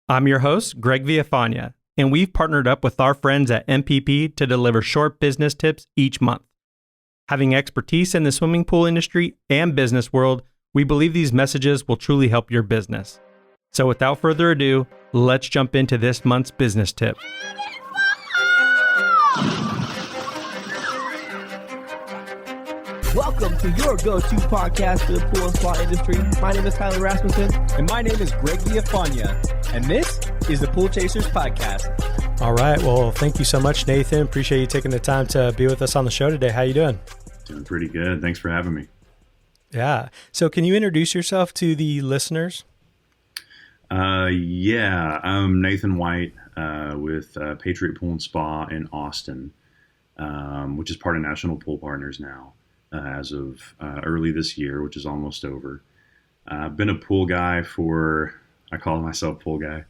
I'm your host, Greg Villafana, and we've partnered up with our friends at MPP to deliver short business tips each month. Having expertise in the swimming pool industry and business world, we believe these messages will truly help your business. So without further ado, let's jump into this month's business tip. Welcome to your go-to podcast for the pool and spa industry. My name is Tyler Rasmussen. And my name is Greg Villafana. And this is the Pool Chasers Podcast. All right. Well, thank you so much, Nathan. Appreciate you taking the time to be with us on the show today. How you doing? Doing pretty good. Thanks for having me. Yeah. So can you introduce yourself to the listeners? I'm Nathan White with Patriot Pool Spa in Austin, which is part of National Pool Partners now as of early this year, which is almost over. I've been a pool guy I call myself pool guy,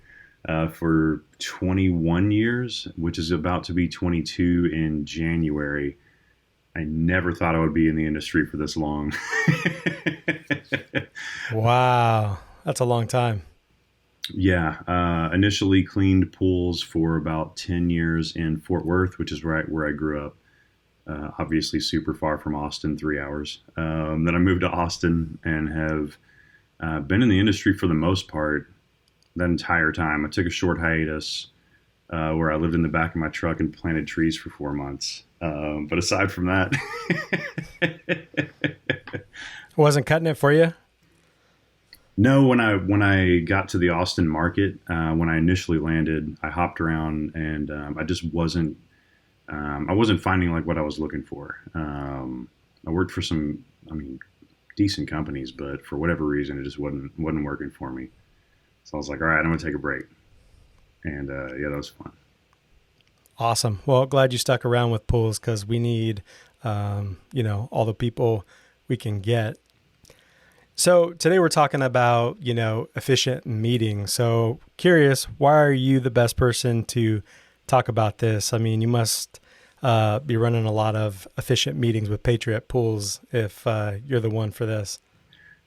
for 21 years, which is about to be 22 in January. I never thought I would be in the industry for this long. Wow. That's a long time. Yeah. Initially cleaned pools for about 10 years in Fort Worth, which is where I grew up. Obviously super far from Austin, 3 hours. Then I moved to Austin and have been in the industry for the most part that entire time. I took a short hiatus where I lived in the back of my truck and planted trees for 4 months. But aside from that, wasn't cutting it for you? No, when I got to the Austin market, when I initially landed, I hopped around and I just wasn't finding like what I was looking for. I worked for some, decent companies, but for whatever reason, it just wasn't working for me. So I was like, all right, I'm going to take a break. And that was fun. Awesome. Well, glad you stuck around with pools because we need, all the people we can get. So today we're talking about, efficient meetings. So curious, why are you the best person to talk about this? I mean, you must be running a lot of efficient meetings with Patriot Pools if you're the one for this.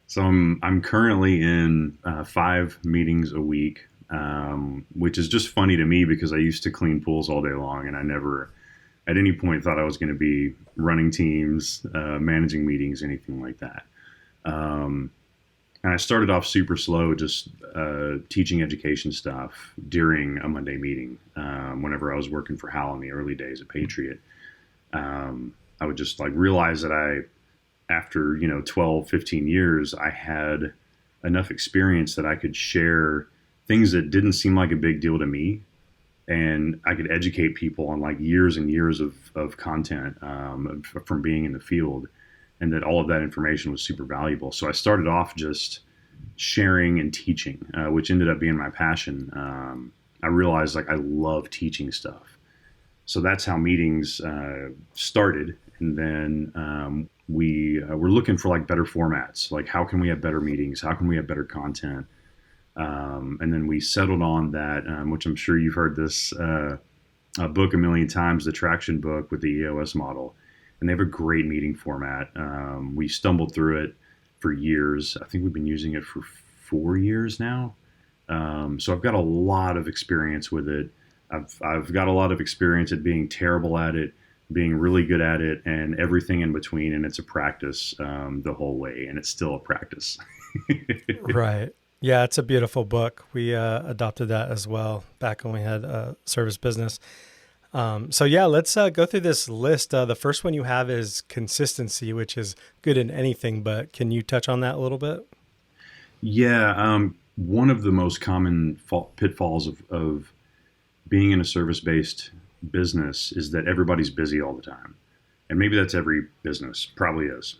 So I'm currently in 5 meetings a week, which is just funny to me because I used to clean pools all day long, and I never at any point thought I was going to be running teams, managing meetings, anything like that. And I started off super slow, just teaching education stuff during a Monday meeting. Whenever I was working for Hal in the early days at Patriot, I would just realize that after 12, 15 years, I had enough experience that I could share things that didn't seem like a big deal to me, and I could educate people on years and years of content from being in the field. And that all of that information was super valuable. So I started off just sharing and teaching, which ended up being my passion. I realized I love teaching stuff. So that's how meetings started. And then we were looking for better formats. How can we have better meetings? How can we have better content? And then we settled on that, which I'm sure you've heard this book a million times, the Traction book with the EOS model. And they have a great meeting format. We stumbled through it for years. I think we've been using it for 4 years now. So I've got a lot of experience with it. I've got a lot of experience at being terrible at it, being really good at it, and everything in between. And it's a practice the whole way, and it's still a practice. Right. Yeah, it's a beautiful book. We adopted that as well back when we had a service business. Let's go through this list. The first one you have is consistency, which is good in anything, but can you touch on that a little bit? Yeah. One of the most common pitfalls of being in a service-based business is that everybody's busy all the time. And maybe that's every business, probably is.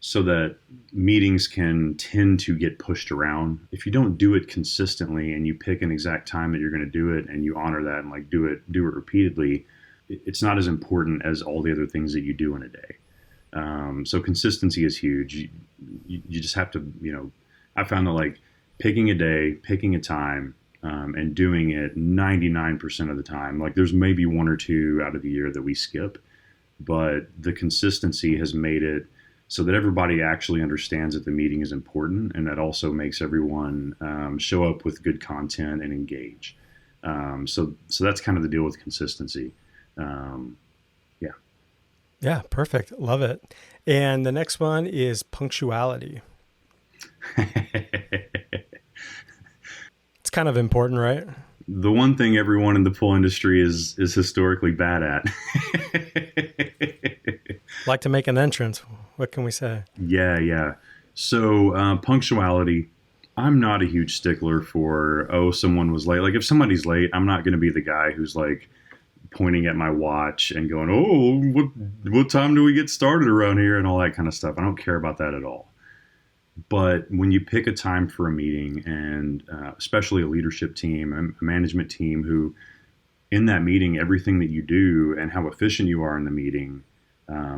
So that meetings can tend to get pushed around. If you don't do it consistently and you pick an exact time that you're going to do it and you honor that and do it repeatedly, it's not as important as all the other things that you do in a day. So consistency is huge. You just have to, I found that picking a day, picking a time, and doing it 99% of the time. There's maybe 1 or 2 out of the year that we skip, but the consistency has made it so that everybody actually understands that the meeting is important, and that also makes everyone show up with good content and engage. So that's kind of the deal with consistency. Yeah. Yeah, perfect. Love it. And the next one is punctuality. It's kind of important, right? The one thing everyone in the pool industry is historically bad at. Like to make an entrance. What can we say? Yeah. So punctuality, I'm not a huge stickler for, someone was late. Like if somebody's late, I'm not going to be the guy who's like pointing at my watch and going, what time do we get started around here and all that kind of stuff. I don't care about that at all. But when you pick a time for a meeting, and especially a leadership team, a management team, who in that meeting, everything that you do and how efficient you are in the meeting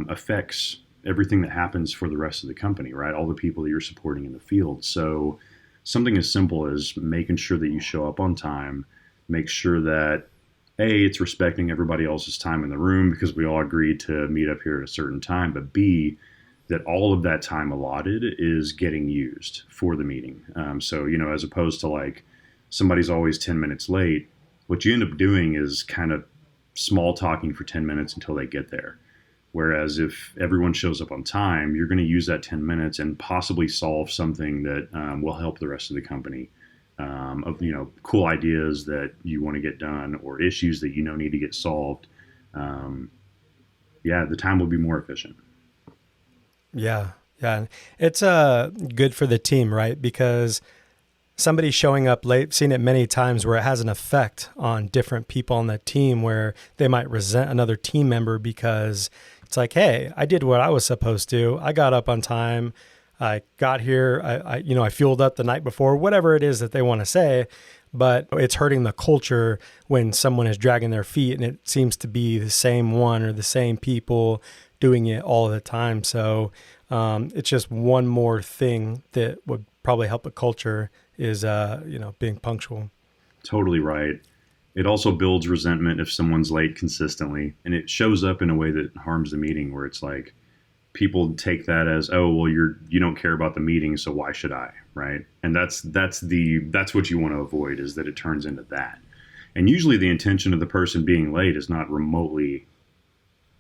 affects everything that happens for the rest of the company, right? All the people that you're supporting in the field. So something as simple as making sure that you show up on time, make sure that A, it's respecting everybody else's time in the room because we all agreed to meet up here at a certain time, but B, that all of that time allotted is getting used for the meeting. So, as opposed to like somebody's always 10 minutes late, what you end up doing is kind of small talking for 10 minutes until they get there. Whereas if everyone shows up on time, you're going to use that 10 minutes and possibly solve something that will help the rest of the company. Of cool ideas that you want to get done or issues that need to get solved. The time will be more efficient. Yeah. It's good for the team, right? Because somebody showing up late, seen it many times where it has an effect on different people on the team where they might resent another team member because it's like, hey, I did what I was supposed to. I got up on time. I got here. I fueled up the night before, whatever it is that they want to say, but it's hurting the culture when someone is dragging their feet and it seems to be the same one or the same people doing it all the time. So it's just one more thing that would probably help a culture is, being punctual. Totally right. It also builds resentment if someone's late consistently, and it shows up in a way that harms the meeting, where it's like people take that as, you don't care about the meeting, so why should I, right? And that's what you want to avoid, is that it turns into that. And usually the intention of the person being late is not remotely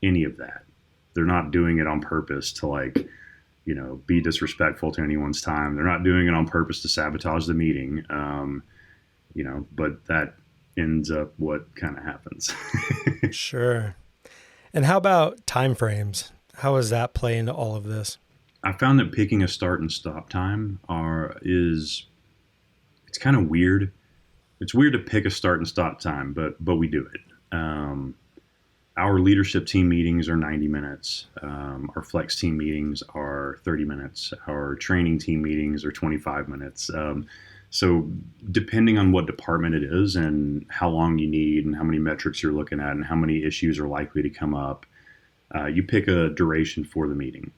any of that. They're not doing it on purpose to be disrespectful to anyone's time. They're not doing it on purpose to sabotage the meeting. But that ends up what kind of happens. Sure. And how about timeframes? How does that play into all of this? I found that picking a start and stop time it's kind of weird. It's weird to pick a start and stop time, but we do it. Our leadership team meetings are 90 minutes. Our flex team meetings are 30 minutes. Our training team meetings are 25 minutes. So depending on what department it is and how long you need and how many metrics you're looking at and how many issues are likely to come up, you pick a duration for the meeting.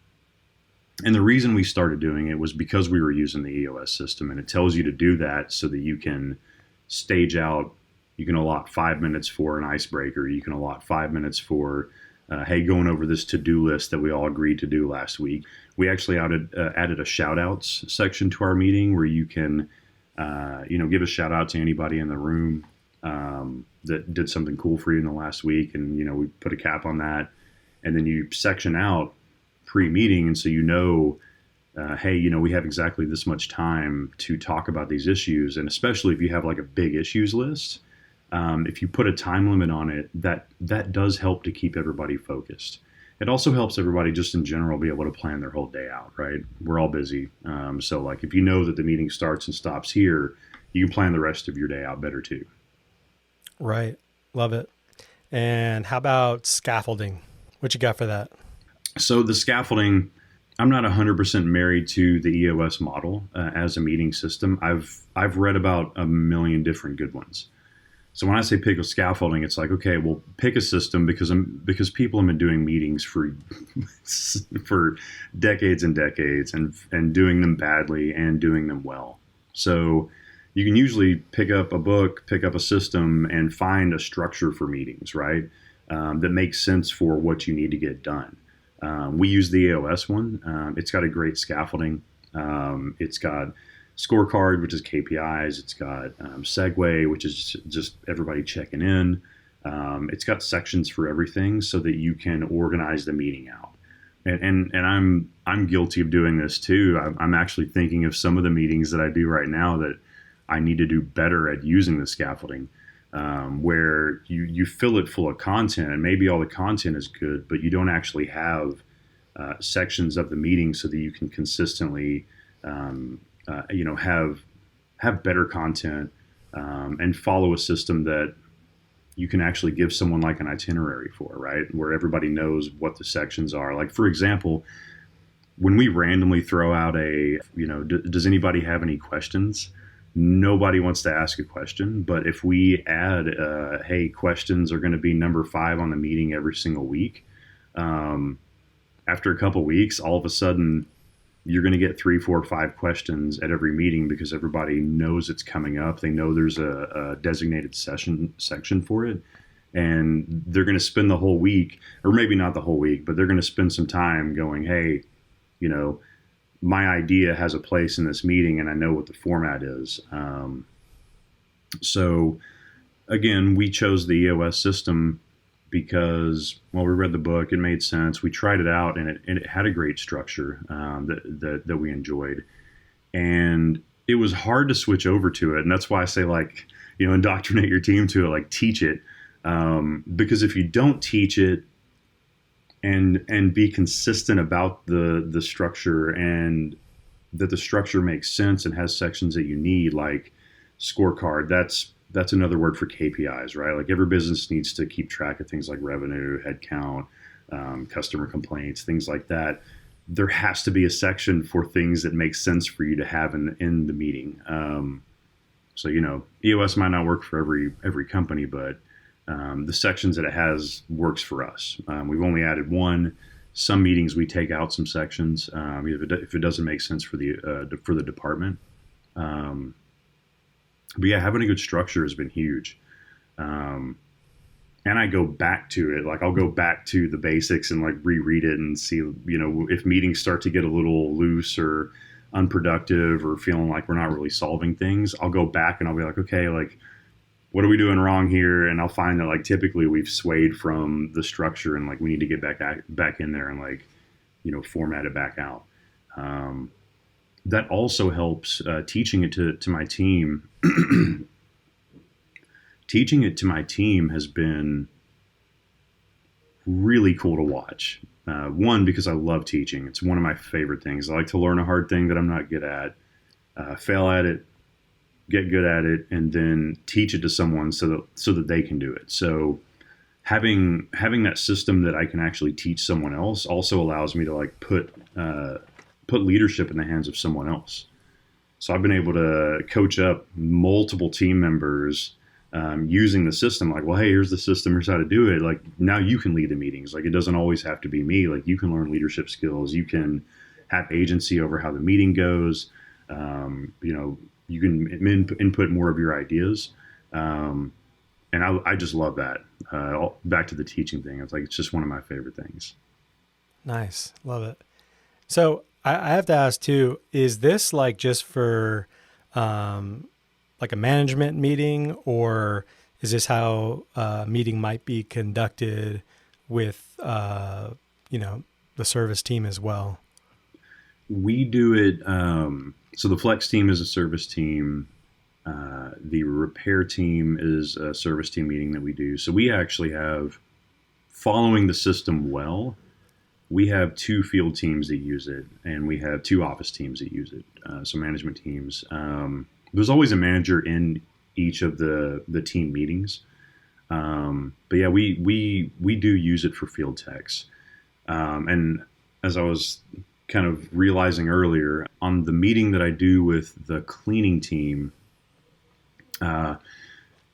And the reason we started doing it was because we were using the EOS system, and it tells you to do that so that you can stage out. You can allot 5 minutes for an icebreaker. You can allot 5 minutes for, going over this to-do list that we all agreed to do last week. We actually added a shout-outs section to our meeting where you can, give a shout-out to anybody in the room that did something cool for you in the last week. And, we put a cap on that. And then you section out pre-meeting, and so we have exactly this much time to talk about these issues. And especially if you have like a big issues list, if you put a time limit on it, that does help to keep everybody focused. It also helps everybody just in general be able to plan their whole day out, right? We're all busy. So like if you know that the meeting starts and stops here, you can plan the rest of your day out better too. Right. Love it. And how about scaffolding? What you got for that? So the scaffolding, I'm not 100% married to the EOS model as a meeting system. I've read about a million different good ones. So when I say pick a scaffolding, it's like, okay, well, pick a system because people have been doing meetings for decades and decades and doing them badly and doing them well. So you can usually pick up a book, pick up a system, and find a structure for meetings, right? That makes sense for what you need to get done. We use the AOS one. It's got a great scaffolding. It's got scorecard, which is KPIs. It's got segue, which is just everybody checking in. It's got sections for everything so that you can organize the meeting out. And I'm guilty of doing this too. I'm actually thinking of some of the meetings that I do right now that I need to do better at using the scaffolding, where you fill it full of content, and maybe all the content is good, but you don't actually have sections of the meeting so that you can consistently, have better content and follow a system that you can actually give someone like an itinerary for, right? Where everybody knows what the sections are. Like, for example, when we randomly throw out does anybody have any questions? Nobody wants to ask a question. But if we add, hey, questions are going to be number 5 on the meeting every single week. After a couple weeks, all of a sudden, you're going to get 3, 4, 5 questions at every meeting because everybody knows it's coming up. They know there's a designated section for it. And they're going to spend the whole week, or maybe not the whole week, but they're going to spend some time going, hey, my idea has a place in this meeting and I know what the format is. So again, we chose the EOS system because, well, we read the book, it made sense. We tried it out and it had a great structure that we enjoyed. And it was hard to switch over to it. And that's why I say, indoctrinate your team to it, teach it. Because if you don't teach it and be consistent about the structure, and that the structure makes sense and has sections that you need, like scorecard, that's another word for KPIs, right? Like, every business needs to keep track of things like revenue, headcount, customer complaints, things like that. There has to be a section for things that make sense for you to have in the meeting. So EOS might not work for every company, but the sections that it has works for us. We've only added one. Some meetings we take out some sections if it doesn't make sense for the department. But yeah, having a good structure has been huge. And I go back to it. I'll go back to the basics and reread it and see, if meetings start to get a little loose or unproductive or feeling like we're not really solving things, I'll go back and I'll be like, okay, what are we doing wrong here? And I'll find that typically we've swayed from the structure and we need to get back in there and format it back out. That also helps teaching it to my team. Teaching it to my team has been really cool to watch. One, because I love teaching. It's one of my favorite things. I like to learn a hard thing that I'm not good at, fail at it, get good at it, and then teach it to someone so that they can do it. So having that system that I can actually teach someone else also allows me to put leadership in the hands of someone else. So I've been able to coach up multiple team members using the system. Well, hey, here's the system, here's how to do it. Now you can lead the meetings. It doesn't always have to be me. You can learn leadership skills. You can have agency over how the meeting goes. You can input more of your ideas. And I just love that. Back to the teaching thing. It's just one of my favorite things. Nice. Love it. So I have to ask too, is this just for a management meeting, or is this how a meeting might be conducted with, the service team as well? We do it. So the flex team is a service team. The repair team is a service team meeting that we do. So we actually have, following the system well, we have 2 field teams that use it, and we have 2 office teams that use it. So management teams. There's always a manager in each of the team meetings. But yeah, we do use it for field techs. And as I was kind of realizing earlier, on the meeting that I do with the cleaning team,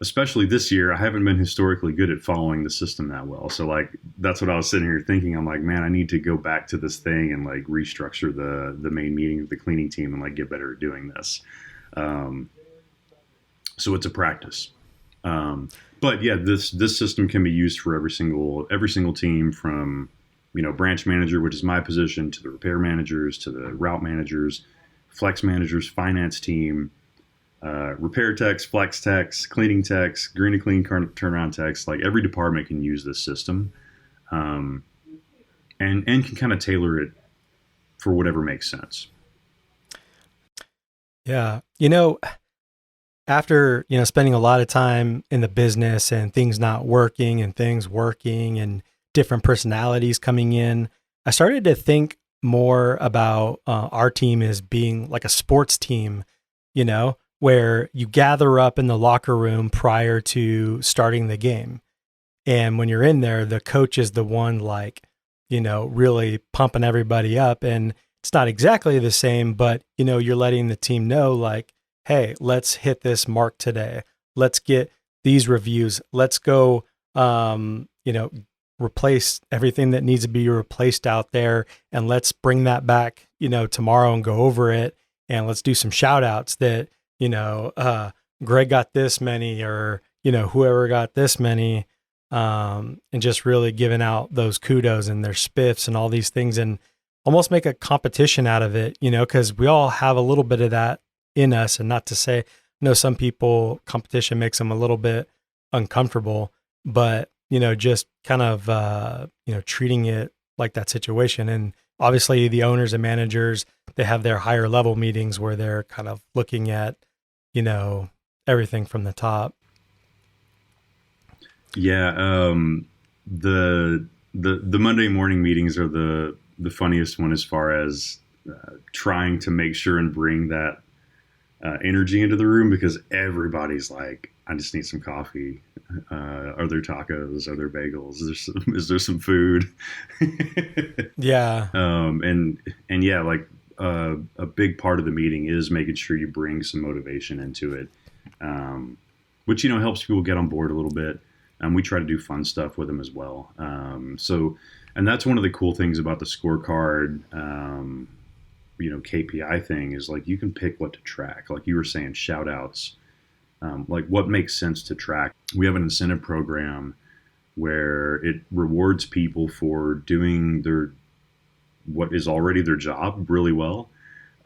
especially this year, I haven't been historically good at following the system that well. So that's what I was sitting here thinking. I'm like, man, I need to go back to this thing and restructure the main meeting of the cleaning team and get better at doing this. So it's a practice. But yeah, this system can be used for every single team, from branch manager, which is my position, to the repair managers, to the route managers, flex managers, finance team, repair techs, flex techs, cleaning techs, green to clean turnaround techs. Like every department can use this system, and can kind of tailor it for whatever makes sense. Yeah. After, spending a lot of time in the business and things not working and things working and different personalities coming in, I started to think more about our team as being like a sports team, where you gather up in the locker room prior to starting the game. And when you're in there, the coach is the one really pumping everybody up. And it's not exactly the same, but, you're letting the team know like, hey, let's hit this mark today. Let's get these reviews. Let's go, replace everything that needs to be replaced out there. And let's bring that back, tomorrow and go over it. And let's do some shout outs that, Greg got this many or, whoever got this many, and just really giving out those kudos and their spiffs and all these things and almost make a competition out of it, because we all have a little bit of that in us. And not to say, some people competition makes them a little bit uncomfortable, but, just kind of, treating it like that situation. And obviously the owners and managers, they have their higher level meetings where they're kind of looking at, everything from the top. Yeah. The Monday morning meetings are the funniest one as far as trying to make sure and bring that energy into the room, because everybody's like, I just need some coffee. Are there tacos? Are there bagels? Is there some food? Yeah. And yeah, like a big part of the meeting is making sure you bring some motivation into it, which, helps people get on board a little bit. We try to do fun stuff with them as well. And that's one of the cool things about the scorecard, KPI thing is like, you can pick what to track. Like you were saying, shout outs, like what makes sense to track. We have an incentive program where it rewards people for doing what is already their job really well.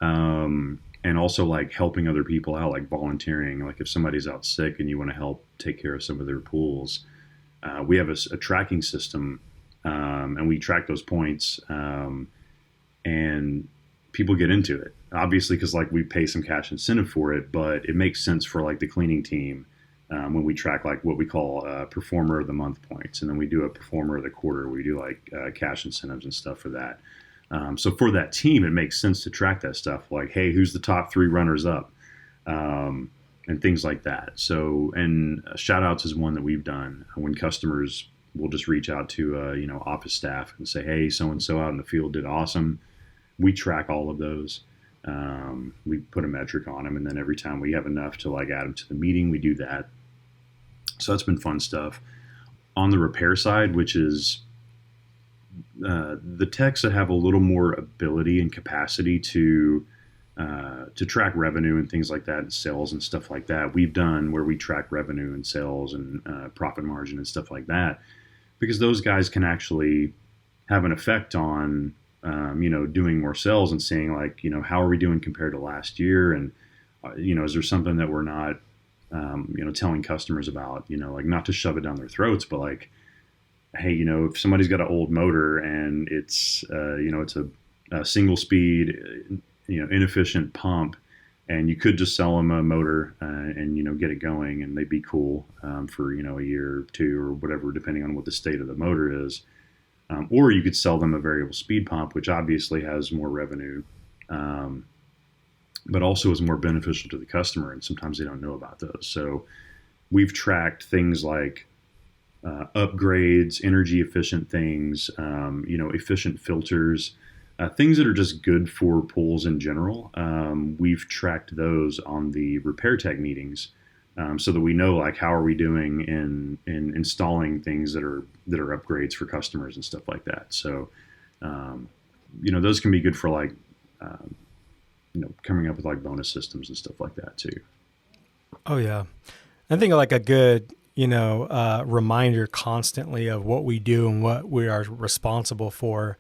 And also like helping other people out, like volunteering. Like if somebody's out sick and you want to help take care of some of their pools, we have a tracking system, and we track those points, and people get into it, obviously, because like we pay some cash incentive for it, but it makes sense for like the cleaning team, when we track like what we call performer of the month points, and then we do a performer of the quarter. We do like cash incentives and stuff for that. So for that team, it makes sense to track that stuff, like, hey, who's the top 3 runners up, and things like that. So, and shout outs is one that we've done when customers will just reach out to office staff and say, hey, so and so out in the field did awesome. We track all of those. We put a metric on them, and then every time we have enough to like add them to the meeting, we do that. So that's been fun stuff. On the repair side, which is the techs that have a little more ability and capacity to track revenue and things like that, and sales and stuff like that, we've done where we track revenue and sales and profit margin and stuff like that, because those guys can actually have an effect on doing more sales and seeing like, how are we doing compared to last year? And, is there something that we're not, telling customers about, like not to shove it down their throats, but like, hey, if somebody's got an old motor and it's, it's a single speed, inefficient pump, and you could just sell them a motor and, get it going and they'd be cool for, a year or 2 or whatever, depending on what the state of the motor is. Or you could sell them a variable speed pump, which obviously has more revenue, but also is more beneficial to the customer. And sometimes they don't know about those. So we've tracked things like upgrades, energy efficient things, efficient filters, things that are just good for pools in general. We've tracked those on the repair tech meetings. So that we know like how are we doing in installing things that are upgrades for customers and stuff like that. So those can be good for like coming up with like bonus systems and stuff like that too. Oh yeah, I think like a good reminder constantly of what we do and what we are responsible for.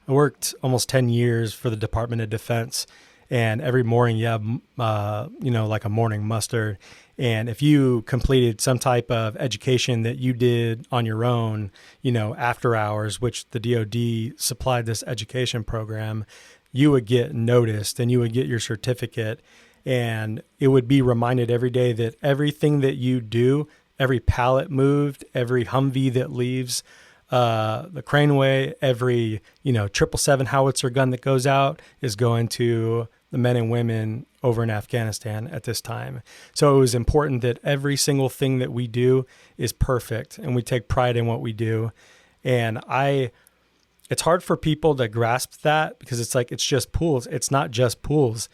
I worked almost 10 years for the Department of Defense, and every morning you have, like a morning muster. And if you completed some type of education that you did on your own, after hours, which the DoD supplied this education program, you would get noticed and you would get your certificate. And it would be reminded every day that everything that you do, every pallet moved, every Humvee that leaves the craneway, every 777 howitzer gun that goes out is going to the men and women over in Afghanistan at this time. So it was important that every single thing that we do is perfect, and we take pride in what we do. And it's hard for people to grasp that, because it's like, it's just pools. It's not just pools.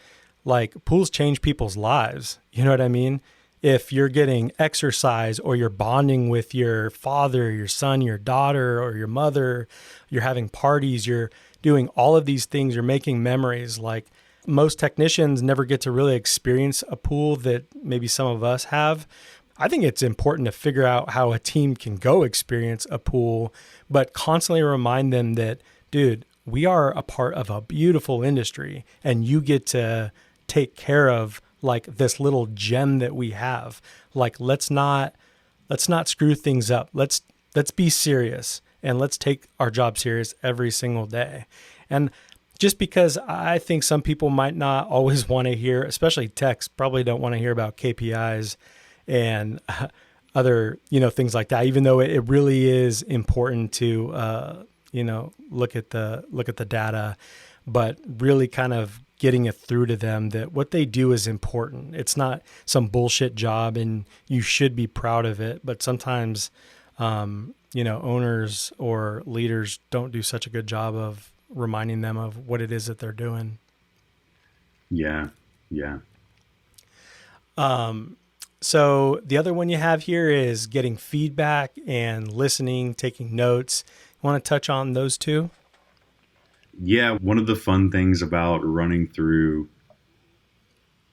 Like, pools change people's lives. You know what I mean? If you're getting exercise, or you're bonding with your father, your son, your daughter, or your mother, you're having parties, you're doing all of these things, you're making memories. Like, most technicians never get to really experience a pool that maybe some of us have. I think it's important to figure out how a team can go experience a pool, but constantly remind them that, dude, we are a part of a beautiful industry, and you get to take care of like this little gem that we have. Like, let's not screw things up. Let's be serious, and let's take our job serious every single day. And just because I think some people might not always want to hear, especially techs, probably don't want to hear about KPIs and other, things like that, even though it really is important to, look at the data, but really kind of getting it through to them that what they do is important. It's not some bullshit job, and you should be proud of it. But sometimes, owners or leaders don't do such a good job of reminding them of what it is that they're doing. Yeah. So the other one you have here is getting feedback and listening, taking notes. You want to touch on those two? Yeah. One of the fun things about running through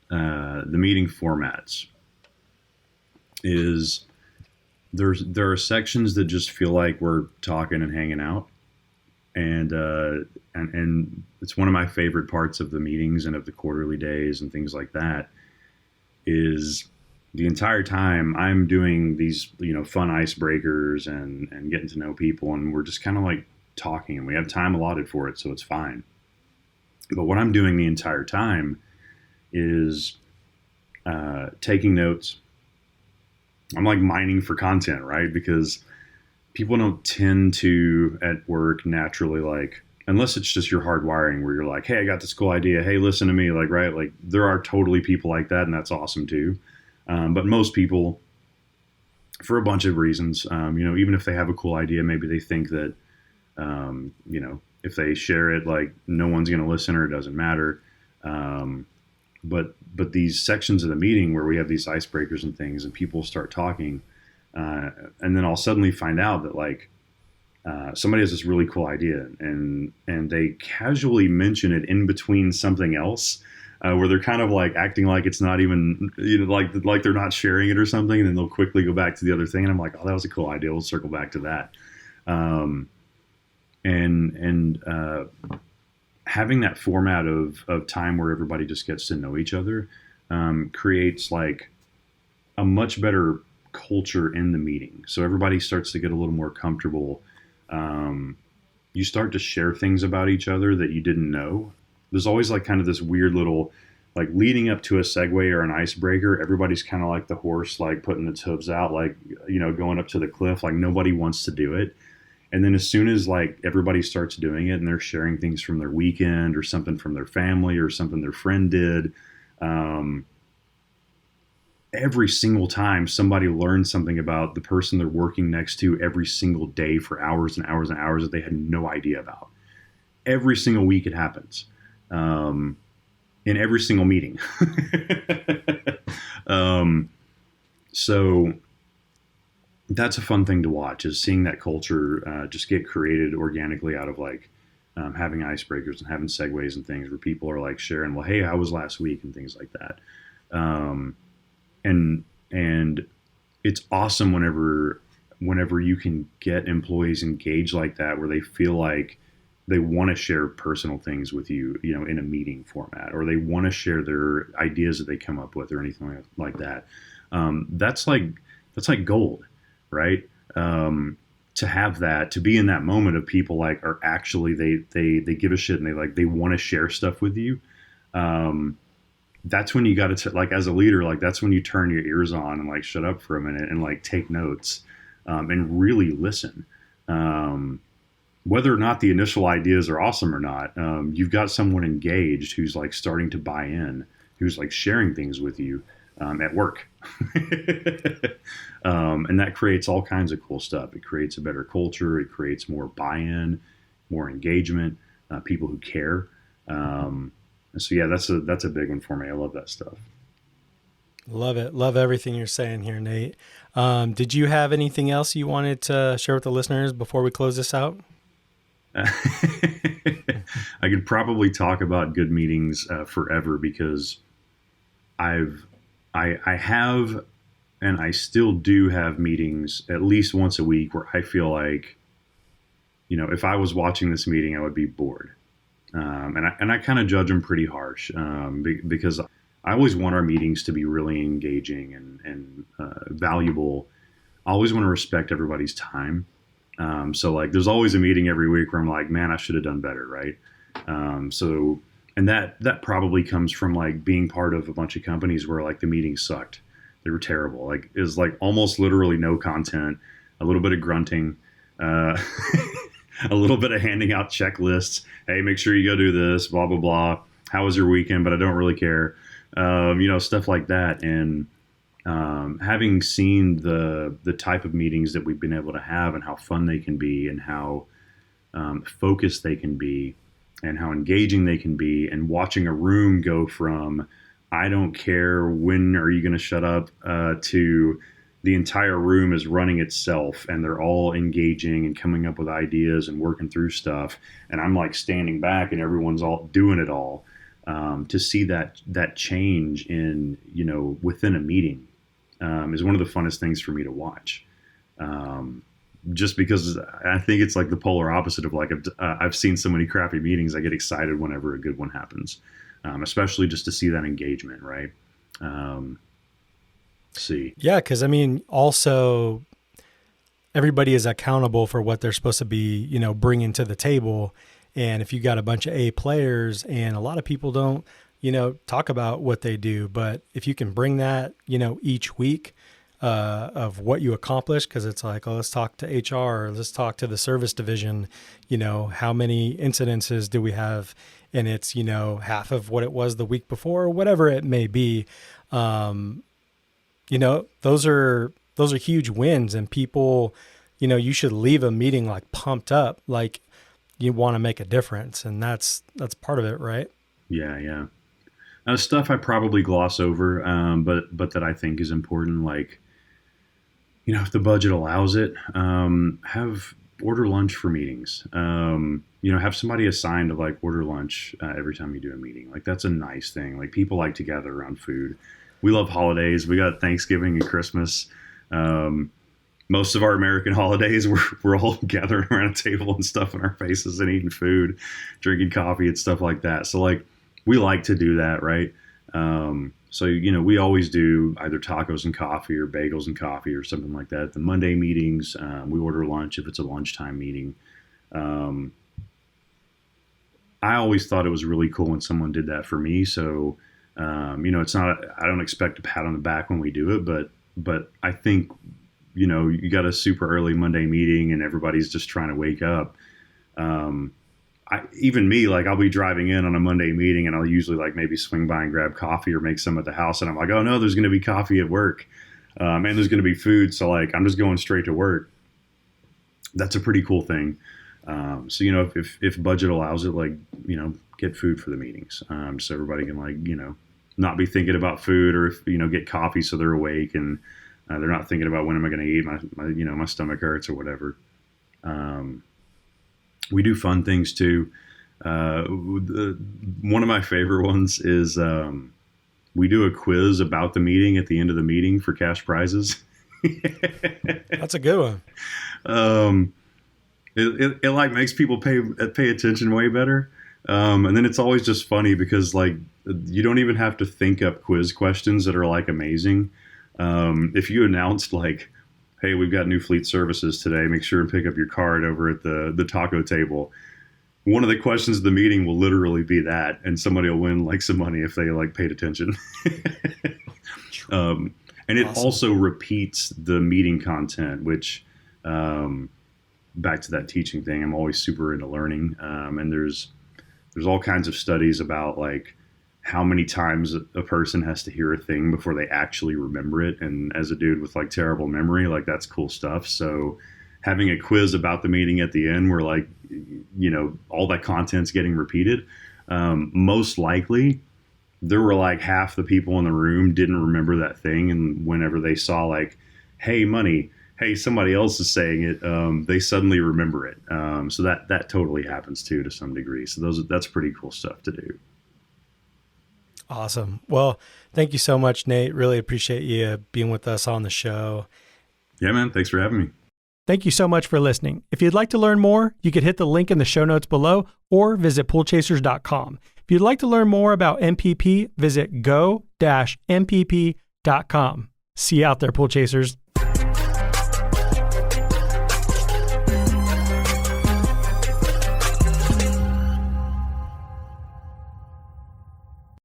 the meeting formats is there are sections that just feel like we're talking and hanging out. And it's one of my favorite parts of the meetings and of the quarterly days and things like that, is the entire time I'm doing these, fun icebreakers and getting to know people, and we're just kind of like talking, and we have time allotted for it, so it's fine. But what I'm doing the entire time is taking notes. I'm like mining for content, right? Because people don't tend to at work naturally, like, unless it's just your hard wiring where you're like, hey, I got this cool idea. Hey, listen to me. Like, right. Like, there are totally people like that, and that's awesome too. But most people, for a bunch of reasons, even if they have a cool idea, maybe they think that, if they share it, like, no one's going to listen, or it doesn't matter. But these sections of the meeting where we have these icebreakers and things, and people start talking, and then I'll suddenly find out that, like, somebody has this really cool idea, and they casually mention it in between something else, where they're kind of like acting like it's not even, like they're not sharing it or something, and then they'll quickly go back to the other thing, and I'm like, oh, that was a cool idea. We'll circle back to that. Having that format of time where everybody just gets to know each other creates like a much better culture in the meeting. So everybody starts to get a little more comfortable. You start to share things about each other that you didn't know. There's always like kind of this weird little, like, leading up to a segue or an icebreaker, everybody's kind of like the horse, like putting its hooves out, like, going up to the cliff, like nobody wants to do it. And then as soon as like everybody starts doing it, and they're sharing things from their weekend or something from their family or something their friend did, every single time somebody learns something about the person they're working next to every single day for hours and hours and hours that they had no idea about. Every single week it happens. In every single meeting. So that's a fun thing to watch, is seeing that culture just get created organically out of like having icebreakers and having segues and things where people are like sharing, well, hey, how was last week, and things like that. And it's awesome whenever you can get employees engaged like that, where they feel like they want to share personal things with you, in a meeting format, or they want to share their ideas that they come up with or anything like that. That's like gold, right? To have that, to be in that moment of people like are actually, they give a shit and they want to share stuff with you. That's when you got to, like, as a leader, like, that's when you turn your ears on and like shut up for a minute and like take notes, and really listen. Whether or not the initial ideas are awesome or not, you've got someone engaged who's like starting to buy in, who's like sharing things with you at work. And that creates all kinds of cool stuff. It creates a better culture. It creates more buy-in, more engagement, people who care. So yeah, that's a big one for me. I love that stuff. Love it. Love everything you're saying here, Nate. Did you have anything else you wanted to share with the listeners before we close this out? I could probably talk about good meetings forever, because I have, and I still do have meetings at least once a week where I feel like, if I was watching this meeting, I would be bored. And I kind of judge them pretty harsh, because I always want our meetings to be really engaging and valuable. I always want to respect everybody's time. So like, there's always a meeting every week where I'm like, man, I should have done better. Right. And that probably comes from like being part of a bunch of companies where like the meetings sucked. They were terrible. Like, it was like almost literally no content, a little bit of grunting, a little bit of handing out checklists. Hey, make sure you go do this, blah, blah, blah. How was your weekend? But I don't really care. Stuff like that. And having seen the type of meetings that we've been able to have and how fun they can be and how focused they can be and how engaging they can be, and watching a room go from, I don't care, when are you going to shut up, to the entire room is running itself and they're all engaging and coming up with ideas and working through stuff. And I'm like standing back and everyone's all doing it all. To see that change in, within a meeting, is one of the funnest things for me to watch. Just because I think it's like the polar opposite of like, I've seen so many crappy meetings. I get excited whenever a good one happens, especially just to see that engagement. Right. See. Yeah. Cause I mean, also everybody is accountable for what they're supposed to be, bringing to the table. And if you got a bunch of A players, and a lot of people don't, talk about what they do, but if you can bring that, each week, of what you accomplish, because it's like, oh, let's talk to HR, or let's talk to the service division, how many incidences do we have? And it's, half of what it was the week before, or whatever it may be. Those are huge wins, and people, you should leave a meeting like pumped up, like you want to make a difference. And that's part of it, right? Yeah. Yeah. Stuff I probably gloss over, but that I think is important. Like, if the budget allows it, have order lunch for meetings. Have somebody assigned to like order lunch every time you do a meeting. Like, that's a nice thing. Like, people like to gather around food. We love holidays. We got Thanksgiving and Christmas. Most of our American holidays, we're all gathering around a table and stuffing our faces and eating food, drinking coffee and stuff like that. So like, we like to do that, right? So, we always do either tacos and coffee or bagels and coffee or something like that. The Monday meetings, we order lunch if it's a lunchtime meeting. I always thought it was really cool when someone did that for me. So, it's not, I don't expect a pat on the back when we do it, but I think, you got a super early Monday meeting and everybody's just trying to wake up. Even me, like, I'll be driving in on a Monday meeting and I'll usually like maybe swing by and grab coffee or make some at the house. And I'm like, oh no, there's going to be coffee at work. And there's going to be food. So like, I'm just going straight to work. That's a pretty cool thing. So, if budget allows it, like, get food for the meetings. So everybody can like, not be thinking about food, or if, get coffee so they're awake and they're not thinking about when am I going to eat, my stomach hurts or whatever. We do fun things too. One of my favorite ones is we do a quiz about the meeting at the end of the meeting for cash prizes. That's a good one. It like makes people pay attention way better. And then it's always just funny because like you don't even have to think up quiz questions that are like amazing. If you announced like, hey, we've got new fleet services today, make sure and pick up your card over at the taco table. One of the questions of the meeting will literally be that, and somebody will win like some money if they like paid attention. And it also repeats the meeting content, which back to that teaching thing, I'm always super into learning. And there's all kinds of studies about like how many times a person has to hear a thing before they actually remember it. And as a dude with like terrible memory, like that's cool stuff. So having a quiz about the meeting at the end where like, you know, all that content's getting repeated, most likely there were like half the people in the room didn't remember that thing. And whenever they saw like, hey, money, hey, somebody else is saying it, they suddenly remember it. So that totally happens too, to some degree. So that's pretty cool stuff to do. Awesome. Well, thank you so much, Nate. Really appreciate you being with us on the show. Yeah, man. Thanks for having me. Thank you so much for listening. If you'd like to learn more, you could hit the link in the show notes below or visit poolchasers.com. If you'd like to learn more about MPP, visit go-mpp.com. See you out there, pool chasers.